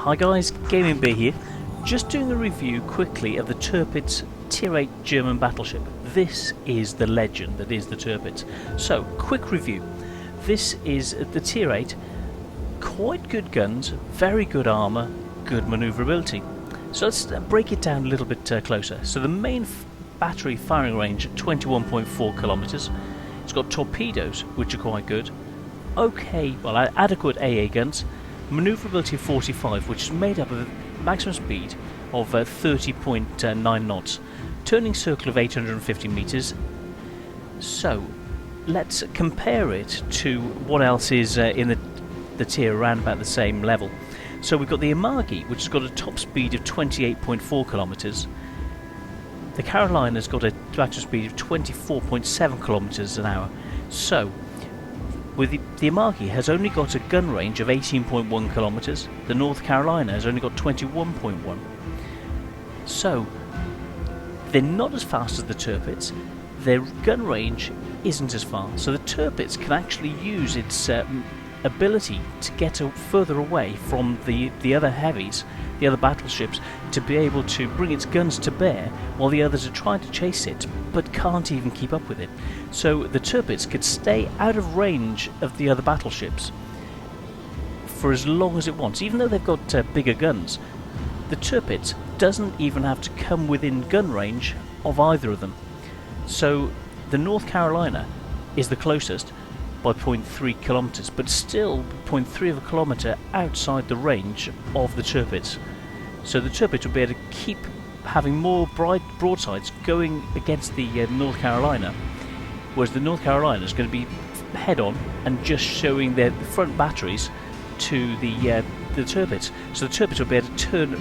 Hi guys, Gaming Bear here. Just doing a review quickly of the Tirpitz Tier 8 German battleship. This is the legend that is the Tirpitz. So, quick review. This is the Tier 8. Quite good guns, very good armour, good manoeuvrability. So let's break it down a little bit closer. So the main battery firing range at 21.4 kilometers. It's got torpedoes, which are quite good. Adequate AA guns. Manoeuvrability of 45, which is made up of a maximum speed of 30.9 knots. Turning circle of 850 meters. So let's compare it to what else is in the tier around about the same level. So we've got the Amagi, which has got a top speed of 28.4 kilometers. The Carolina's got a maximum speed of 24.7 kilometers an hour. So with the Amagi has only got a gun range of 18.1 kilometers. The North Carolina has only got 21.1. So they're not as fast as the Tirpitz. Their gun range isn't as far. So the Tirpitz can actually use its ability to get further away from the other heavies, the other battleships, to be able to bring its guns to bear while the others are trying to chase it but can't even keep up with it. So the Tirpitz could stay out of range of the other battleships for as long as it wants. Even though they've got bigger guns, the Tirpitz doesn't even have to come within gun range of either of them. So the North Carolina is the closest by 0.3 kilometers, but still 0.3 of a kilometer outside the range of the Tirpitz. So the Tirpitz will be able to keep having more broadsides going against the North Carolina, whereas the North Carolina is going to be head on and just showing their front batteries to the Tirpitz. So the Tirpitz will be able to turn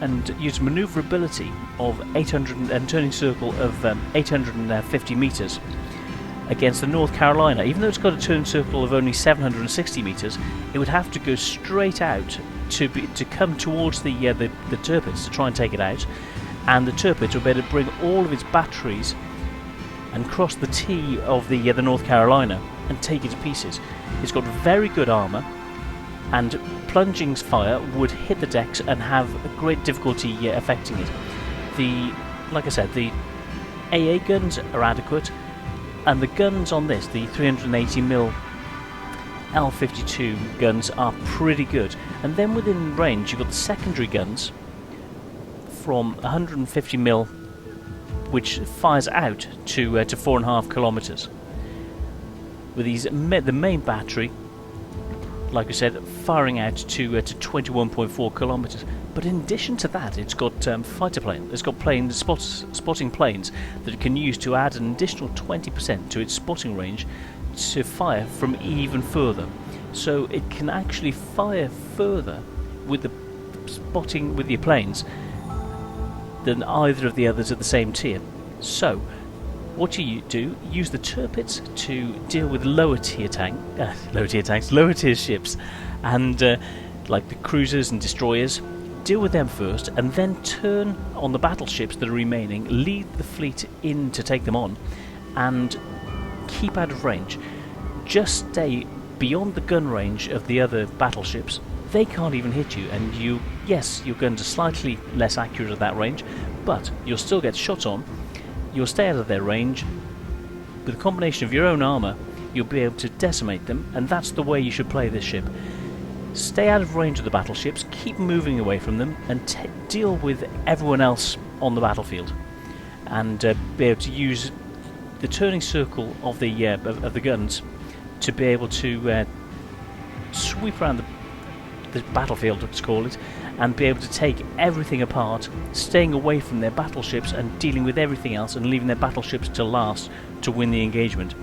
and use manoeuvrability of 800 and turning circle of 850 meters against the North Carolina. Even though it's got a turn circle of only 760 meters, it would have to go straight out to come towards the Tirpitz to try and take it out, and the Tirpitz will be able to bring all of its batteries and cross the T of the North Carolina and take it to pieces. It's got very good armour, and plunging fire would hit the decks and have a great difficulty affecting it. Like I said, the AA guns are adequate, and the guns on this, the 380mm L52 guns, are pretty good. And then within range you've got the secondary guns from 150mm, which fires out to 4.5 kilometers. With these, the main battery, like I said, firing out to 21.4 kilometers. But in addition to that, it's got fighter planes. It's got planes, spotting planes that it can use to add an additional 20% to its spotting range to fire from even further. So it can actually fire further with the spotting with your planes than either of the others at the same tier. So what do? Use the Tirpitz to deal with lower tier ships, and like the cruisers and destroyers. Deal with them first, and then turn on the battleships that are remaining, lead the fleet in to take them on, and keep out of range. Just stay beyond the gun range of the other battleships. They can't even hit you, and yes, your guns are slightly less accurate at that range, but you'll still get shot on. You'll stay out of their range. With a combination of your own armour, you'll be able to decimate them, and that's the way you should play this ship. Stay out of range of the battleships, keep moving away from them, and deal with everyone else on the battlefield, and be able to use the turning circle of the guns to be able to sweep around the battlefield, let's call it, and be able to take everything apart, staying away from their battleships and dealing with everything else, and leaving their battleships to last to win the engagement.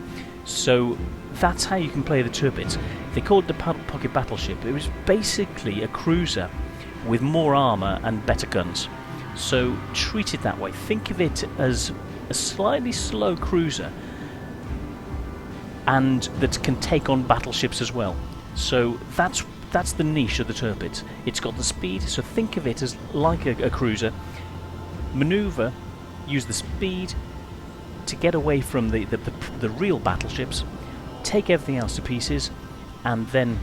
So that's how you can play the Tirpitz. They called it the pocket battleship. It was basically a cruiser with more armour and better guns. So treat it that way. Think of it as a slightly slow cruiser, and that can take on battleships as well. So that's the niche of the Tirpitz. It's got the speed, so think of it as like a cruiser. Manoeuvre, use the speed to get away from the real battleships, take everything else to pieces, and then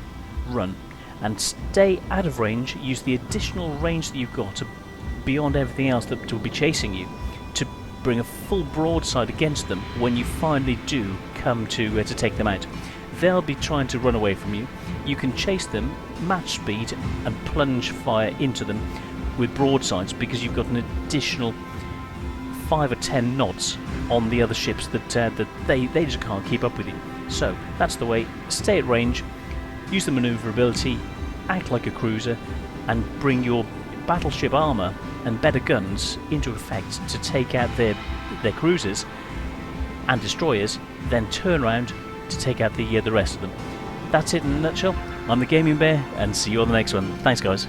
run. and stay out of range. Use the additional range that you've got beyond everything else that will be chasing you to bring a full broadside against them when you finally do come to take them out. They'll be trying to run away from you. You can chase them, match speed, and plunge fire into them with broadsides because you've got an additional 5 or 10 knots on the other ships that they just can't keep up with you. So that's the way. Stay at range, use the manoeuvrability, act like a cruiser, and bring your battleship armour and better guns into effect to take out their cruisers and destroyers, then turn around to take out the rest of them. That's it in a nutshell. I'm the Gaming Bear, and see you on the next one. Thanks, guys.